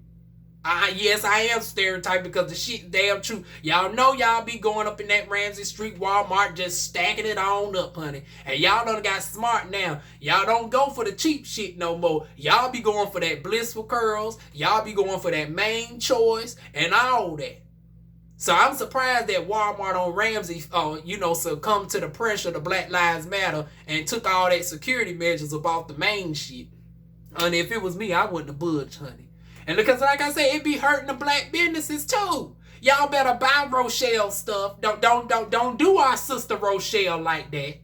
yes, I am stereotyped because the shit damn true. Y'all know y'all be going up in that Ramsey Street Walmart just stacking it on up, honey. And y'all done got smart now. Y'all don't go for the cheap shit no more. Y'all be going for that Blissful Curls. Y'all be going for that Main Choice and all that. So I'm surprised that Walmart on Ramsey, succumbed to the pressure of the Black Lives Matter and took all that security measures about the main shit. Honey, if it was me, I wouldn't have budged, honey. And because, like I said, it be hurting the black businesses too. Y'all better buy Rochelle stuff. Don't do our sister Rochelle like that.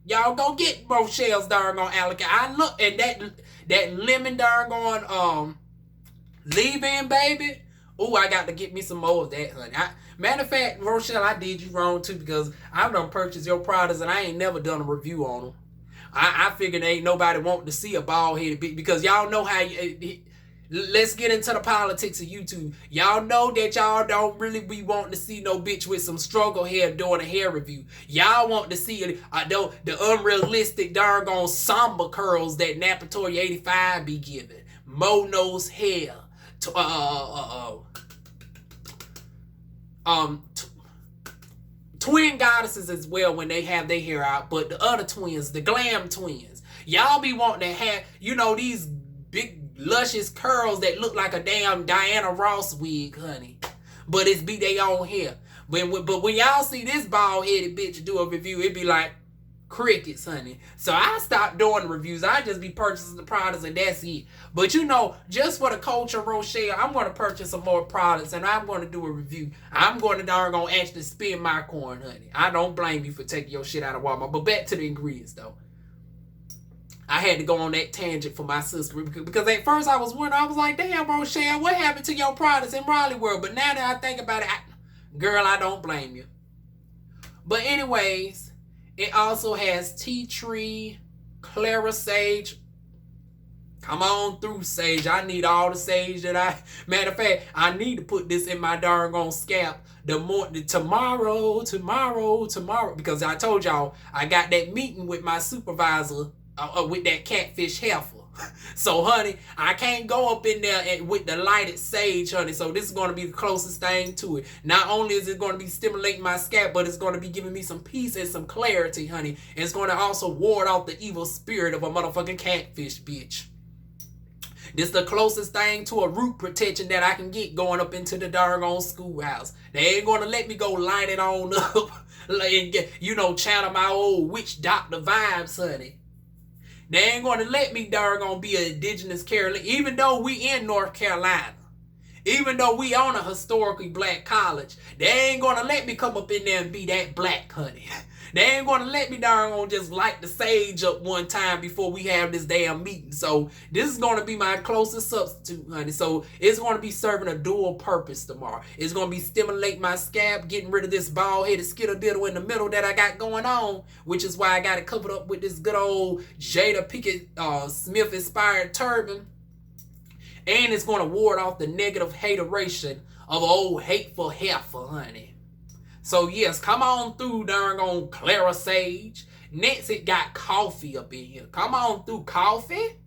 Y'all go get Rochelle's darn alligator. I look at that lemon darn leave-in, baby. Ooh, I got to get me some more of that, honey. Matter of fact, Rochelle, I did you wrong too because I've done purchased your products and I ain't never done a review on them. I figured ain't nobody wanting to see a bald-headed bitch because y'all know how let's get into the politics of YouTube. Y'all know that y'all don't really be wanting to see no bitch with some struggle hair doing a hair review. Y'all want to see the unrealistic darn somber curls that Napatoria 85 be giving. Mo-nose hair. Twin goddesses as well when they have their hair out, but the other twins, the glam twins, y'all be wanting to have, these big luscious curls that look like a damn Diana Ross wig, honey, but it's be their own hair. But when y'all see this bald-headed bitch do a review, it be like crickets, honey. So I stopped doing reviews. I just be purchasing the products and that's it. But just for the culture, Rochelle, I'm going to purchase some more products and I'm going to do a review. I'm going to actually spin my coin, honey. I don't blame you for taking your shit out of Walmart. But back to the ingredients, though. I had to go on that tangent for my sister because at first I was wondering, I was like, damn, Rochelle, what happened to your products in Raleigh World? But now that I think about it, girl, I don't blame you. But anyways, it also has tea tree, Clara sage. Come on through, sage. I need all the sage that matter of fact, I need to put this in my darn scalp tomorrow, because I told y'all I got that meeting with my supervisor with that catfish heifer. So, honey, I can't go up in there with the lighted sage, honey. So this is going to be the closest thing to it. Not only is it going to be stimulating my scalp, but it's going to be giving me some peace and some clarity, honey. And it's going to also ward off the evil spirit of a motherfucking catfish, bitch. This is the closest thing to a root protection that I can get going up into the doggone schoolhouse. They ain't going to let me go light it on up and get, channel my old witch doctor vibes, honey. They ain't going to let me be an indigenous Carolina, even though we in North Carolina. Even though we own a historically black college, they ain't gonna let me come up in there and be that black, honey. They ain't gonna let me darn on just light the sage up one time before we have this damn meeting. So this is gonna be my closest substitute, honey. So it's gonna be serving a dual purpose tomorrow. It's gonna be stimulating my scalp, getting rid of this bald-headed skittle diddle in the middle that I got going on, which is why I got it covered up with this good old Jada Pinkett Smith inspired turban. And it's gonna ward off the negative hateration of old hateful heifer, honey. So yes, come on through darn on Clara Sage. Next, it got coffee up in here. Come on through coffee.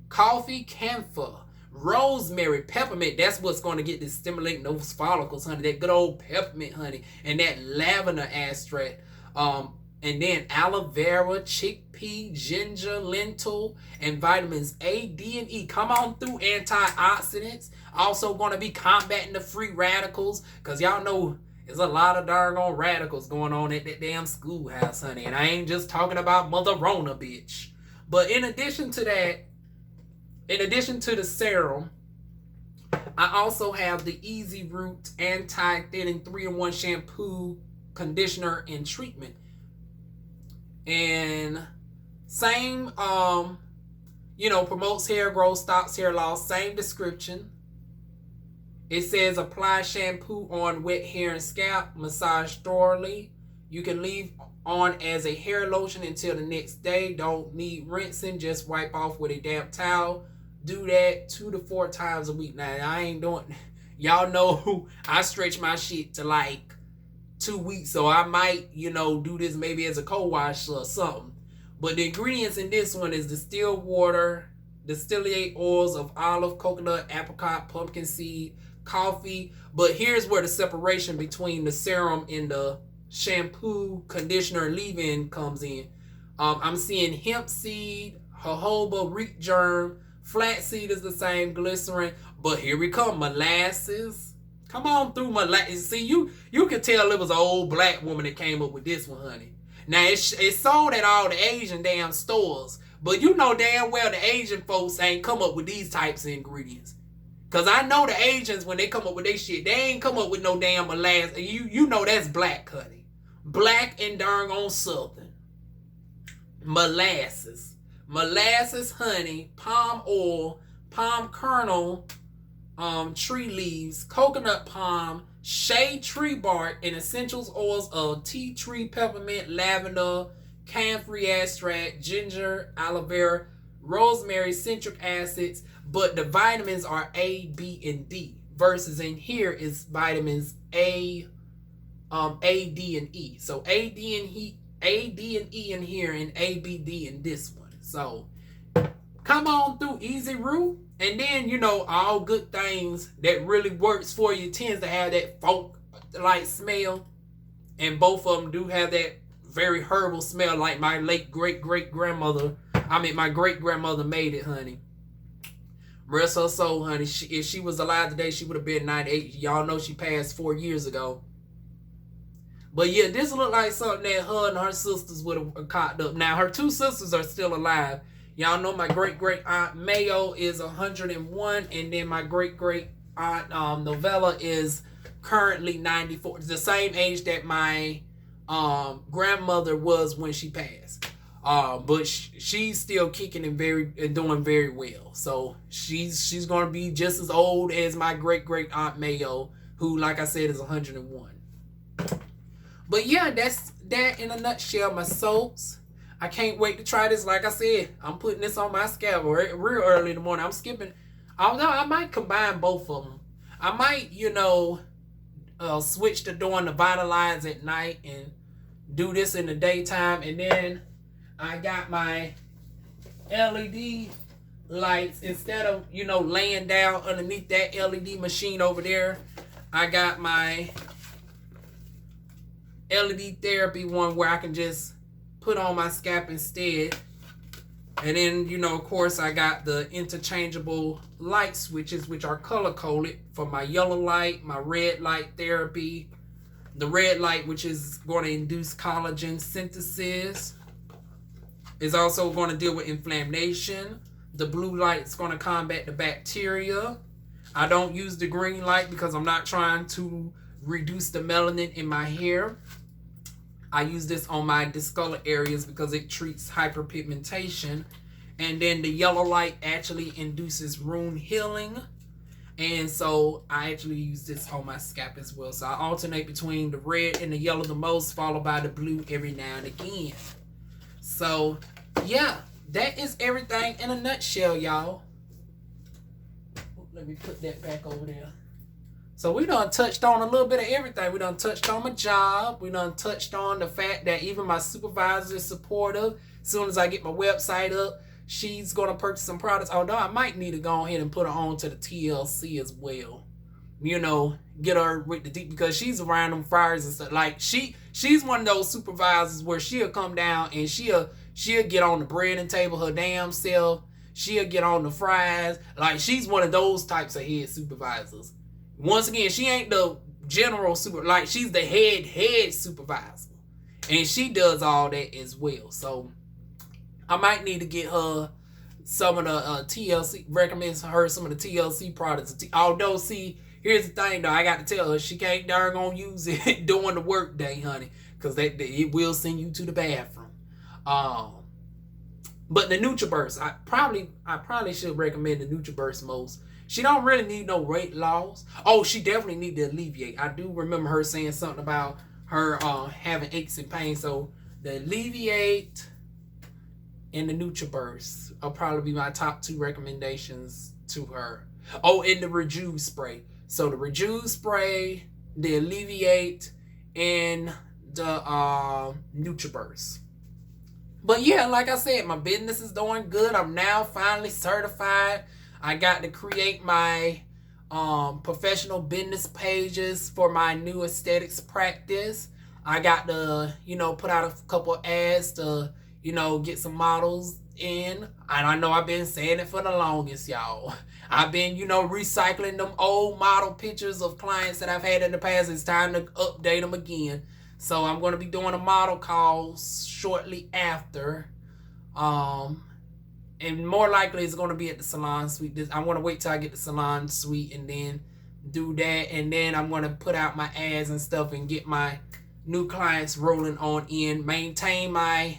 Coffee, camphor, rosemary, peppermint. That's what's going to get this stimulating those follicles, honey. That good old peppermint, honey. And that lavender extract. And then aloe vera, chickpea, ginger, lentil, and vitamins A, D, and E. Come on through antioxidants. Also going to be combating the free radicals. Because y'all know there's a lot of doggone radicals going on at that damn schoolhouse, honey. And I ain't just talking about Mother Rona, bitch. But in addition to that, in addition to the serum, I also have the Easy Root Anti-Thinning 3-in-1 Shampoo, Conditioner, and Treatment. And same, promotes hair growth, stops hair loss, same description. It says apply shampoo on wet hair and scalp, massage thoroughly. You can leave on as a hair lotion until the next day. Don't need rinsing, just wipe off with a damp towel. Do that 2 to 4 times a week. Now, I ain't doing, y'all know I stretch my shit to like 2 weeks, so I might, do this maybe as a co-wash or something. But the ingredients in this one is distilled water, distillate oils of olive, coconut, apricot, pumpkin seed, coffee. But here's where the separation between the serum and the shampoo, conditioner, and leave-in comes in. I'm seeing hemp seed, jojoba, root germ, flaxseed is the same, glycerin. But here we come, molasses. Come on through molasses. See, you can tell it was an old black woman that came up with this one, honey. Now, it's sold at all the Asian damn stores. But you know damn well the Asian folks ain't come up with these types of ingredients. Because I know the Asians, when they come up with their shit, they ain't come up with no damn molasses. You know that's black, honey. Black and darn on southern. Molasses. Molasses, honey, palm oil, palm kernel, tree leaves, coconut palm, shade tree bark, and essentials oils of tea tree, peppermint, lavender, camphor extract, ginger, aloe vera, rosemary, citric acids. But the vitamins are A, B, and D. Versus in here is vitamins A, D, and E. So A, D, and E in here, and A, B, D in this one. So come on through Easy Root. And then, all good things that really works for you tends to have that funk-like smell. And both of them do have that very herbal smell like my late great-great-grandmother. My great-grandmother made it, honey. Rest her soul, honey. If she was alive today, she would have been 98. Y'all know she passed 4 years ago. But yeah, this looked like something that her and her sisters would have cocked up. Now, her 2 sisters are still alive. Y'all know my great-great-aunt Mayo is 101. And then my great-great-aunt Novella is currently 94. It's the same age that my grandmother was when she passed. But she's still kicking and doing very well. So she's gonna be just as old as my great-great-aunt Mayo, who, like I said, is 101. But yeah, that's that in a nutshell. My soaps. I can't wait to try this. Like I said, I'm putting this on my scalp real early in the morning. I'm skipping. I might combine both of them. I might, switch to doing the Vitalize at night and do this in the daytime. And then I got my LED lights. Instead of, laying down underneath that LED machine over there, I got my LED therapy one where I can just put on my scalp instead. And then, of course, I got the interchangeable light switches, which are color coded for my yellow light, my red light therapy, the red light, which is going to induce collagen synthesis, is also going to deal with inflammation. The blue light is going to combat the bacteria. I don't use the green light because I'm not trying to reduce the melanin in my hair. I use this on my discolor areas because it treats hyperpigmentation. And then the yellow light actually induces wound healing. And so I actually use this on my scalp as well. So I alternate between the red and the yellow the most, followed by the blue every now and again. So yeah, that is everything in a nutshell, y'all. Let me put that back over there. So we done touched on a little bit of everything. We done touched on my job. We done touched on the fact that even my supervisor is supportive. As soon as I get my website up, she's going to purchase some products. Although I might need to go ahead and put her on to the TLC as well. You know, get her with the deep, because she's around them fryers and stuff. Like she's one of those supervisors where she'll come down and she'll get on the bread and table her damn self. She'll get on the fries. Like, she's one of those types of head supervisors. Once again, she ain't the general super, like, she's the head supervisor. And she does all that as well. So I might need to get her some of the TLC, recommend her some of the TLC products. Although, see, here's the thing though, I got to tell her she can't darn gonna use it during the work day, honey, because it will send you to the bathroom. But the NutriBurst, I probably should recommend the NutriBurst most. She don't really need no weight loss. Oh, she definitely need to alleviate. I do remember her saying something about her having aches and pains. So the Alleviate and the NutriBurst will probably be my top 2 recommendations to her. Oh, and the Rejuve spray. So the Rejuve spray, the Alleviate, and the NutriBurst. But yeah, like I said, my business is doing good. I'm now finally certified. I got to create my professional business pages for my new aesthetics practice. I got to, put out a couple ads to, get some models in. And I know I've been saying it for the longest, y'all. I've been, recycling them old model pictures of clients that I've had in the past. It's time to update them again. So I'm going to be doing a model call shortly after. And more likely it's going to be at the salon suite. I'm going to wait till I get the salon suite and then do that. And then I'm going to put out my ads and stuff and get my new clients rolling on in. Maintain my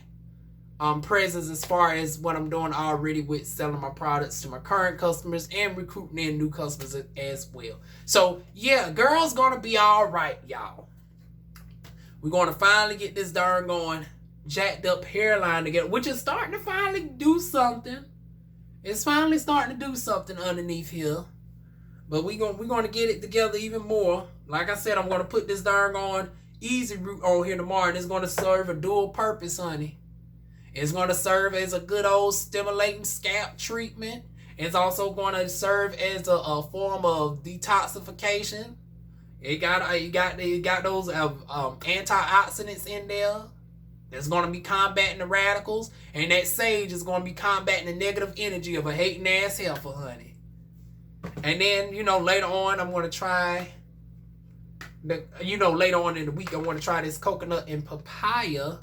presence as far as what I'm doing already with selling my products to my current customers and recruiting in new customers as well. So yeah, girl's going to be all right, y'all. We're going to finally get this darn going jacked up hairline together, which is starting to finally do something. It's finally starting to do something underneath here. But we're going to get it together even more. Like I said, I'm going to put this darn on Easy Root on here tomorrow, and it's going to serve a dual purpose, honey. It's going to serve as a good old stimulating scalp treatment. It's also going to serve as a form of detoxification. It got those antioxidants in there. That's going to be combating the radicals. And that sage is going to be combating the negative energy of a hating ass heifer, honey. And then, later on, I'm going to try, later on in the week, I want to try this coconut and papaya.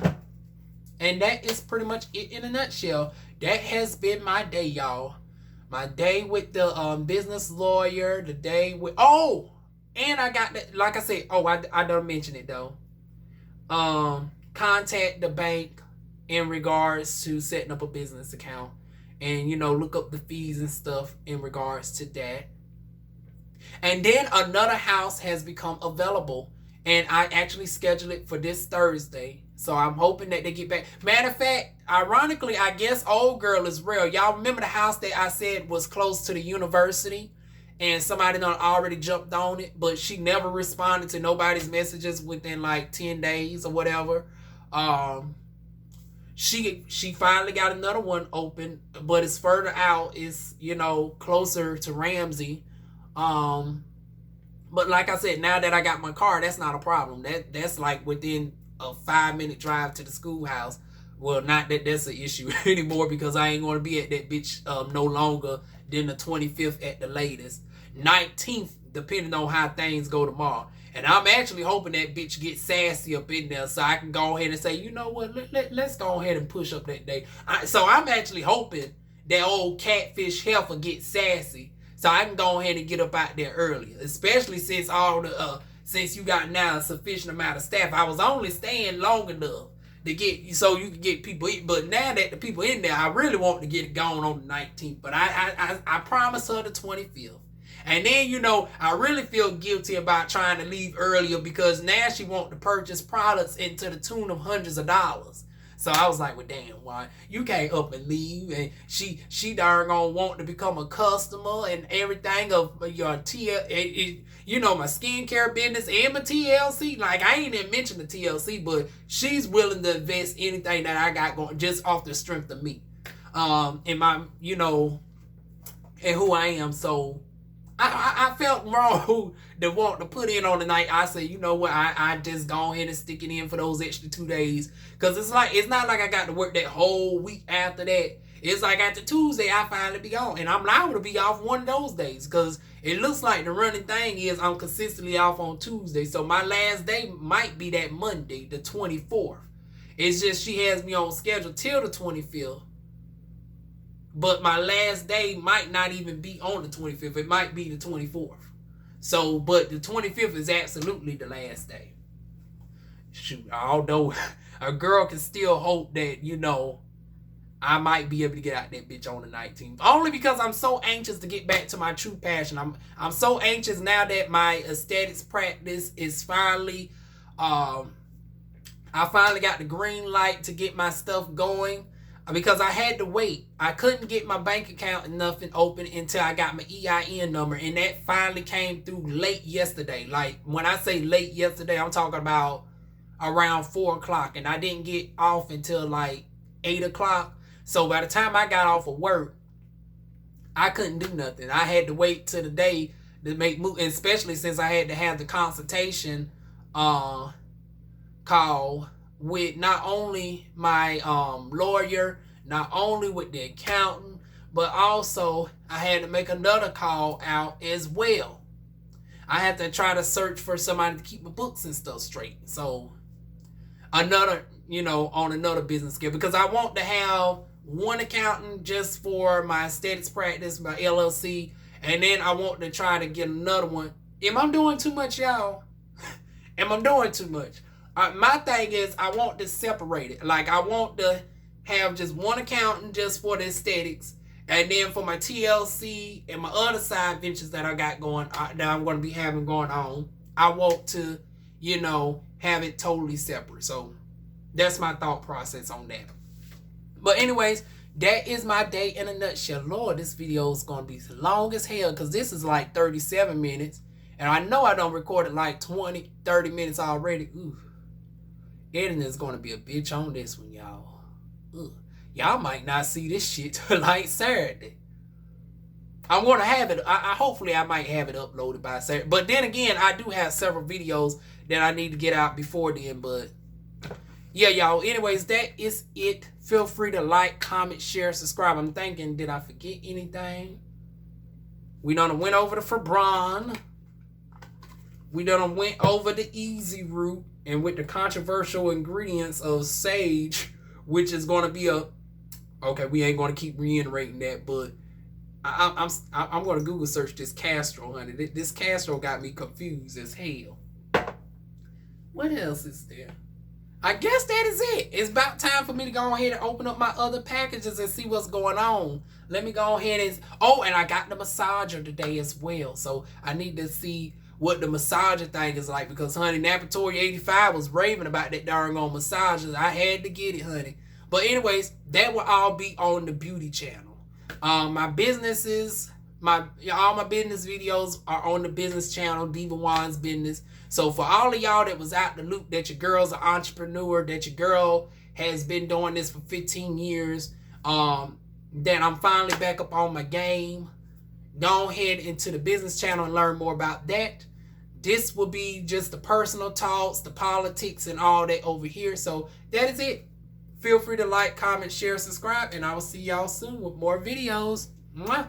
And that is pretty much it in a nutshell. That has been my day, y'all. My day with the business lawyer. The day with... Oh! And I got that, like I said, I don't mention it though. Contact the bank in regards to setting up a business account. And, look up the fees and stuff in regards to that. And then another house has become available. And I actually scheduled it for this Thursday. So I'm hoping that they get back. Matter of fact, ironically, I guess old girl is real. Y'all remember the house that I said was close to the university? And somebody done already jumped on it, but she never responded to nobody's messages within like 10 days or whatever. She finally got another one open, but it's further out. It's, closer to Ramsey. But like I said, now that I got my car, that's not a problem. That's like within a 5-minute drive to the schoolhouse. Well, not that that's an issue anymore, because I ain't going to be at that bitch no longer than the 25th at the latest. 19th, depending on how things go tomorrow. And I'm actually hoping that bitch gets sassy up in there so I can go ahead and say, you know what, let's go ahead and push up that day. So I'm actually hoping that old catfish heifer gets sassy so I can go ahead and get up out there earlier, especially since all the since you got now a sufficient amount of staff. I was only staying long enough to get so you can get people in, but now that the people in there, I really want to get it going on the 19th. But I promised her the 25th. And then, you know, I really feel guilty about trying to leave earlier because now she wants to purchase products into the tune of hundreds of dollars. So I was like, well, damn, why you can't up and leave? And she darn gonna want to become a customer and everything of your you know, my skincare business and my TLC. Like, I ain't even mentioned the TLC, but she's willing to invest anything that I got going just off the strength of me, and my, you know, and who I am. So I felt wrong to want to put in on the night. I said, you know what, I just go ahead and stick it in for those extra 2 days. Because it's not like I got to work that whole week after that. It's like after Tuesday, I finally be on. And I'm liable to be off one of those days. Because it looks like the running thing is I'm consistently off on Tuesday. So my last day might be that Monday, the 24th. It's just she has me on schedule till the 25th. But my last day might not even be on the 25th. It might be the 24th. So, but the 25th is absolutely the last day. Shoot, although a girl can still hope that, you know, I might be able to get out that bitch on the 19th. Only because I'm so anxious to get back to my true passion. I'm so anxious now that my aesthetics practice is finally, I finally got the green light to get my stuff going. Because I had to wait. I couldn't get my bank account and nothing open until I got my EIN number. And that finally came through late yesterday. Like, when I say late yesterday, I'm talking about around 4 o'clock. And I didn't get off until like 8 o'clock. So by the time I got off of work, I couldn't do nothing. I had to wait till the day to make move. Especially since I had to have the consultation call with not only my lawyer, not only with the accountant, but also I had to make another call out as well. I had to try to search for somebody to keep my books and stuff straight. So another, you know, on another business scale, because I want to have one accountant just for my aesthetics practice, my LLC, and then I want to try to get another one. Am I doing too much, y'all? Am I doing too much? My thing is I want to separate it. Like, I want to have just one accountant just for the aesthetics, and then for my TLC and my other side ventures that I got going, that I'm going to be having going on, I want to, you know, have it totally separate. So that's my thought process on that. But anyways, that is my day in a nutshell. Lord, this video is going to be long as hell because this is like 37 minutes. And I know I don't record it like 20, 30 minutes already. Ooh. Editing is going to be a bitch on this one, y'all. Y'all might not see this shit till like Saturday. I'm going to have it. Hopefully I might have it uploaded by Saturday. But then again, I do have several videos that I need to get out before then. But yeah, y'all. Anyways, that is it. Feel free to like, comment, share, subscribe. I'm thinking, did I forget anything? We done went over the Fabron. We done went over the easy route. And with the controversial ingredients of sage, which is going to be okay, we ain't going to keep reiterating that, but I'm going to Google search this Castro, honey. This Castro got me confused as hell. What else is there? I guess that is it. It's about time for me to go ahead and open up my other packages and see what's going on. Let me go ahead and... Oh, and I got the massager today as well. So I need to see what the massager thing is like, because honey, Napatory 85 was raving about that darn on massages. I had to get it, honey. But anyways, that will all be on the beauty channel. My businesses, all my business videos are on the business channel, DivaWuan's business. So for all of y'all that was out the loop, that your girl's an entrepreneur, that your girl has been doing this for 15 years, that I'm finally back up on my game, go ahead into the business channel and learn more about that. This will be just the personal talks, the politics, and all that over here. So that is it. Feel free to like, comment, share, subscribe, and I will see y'all soon with more videos. Mwah.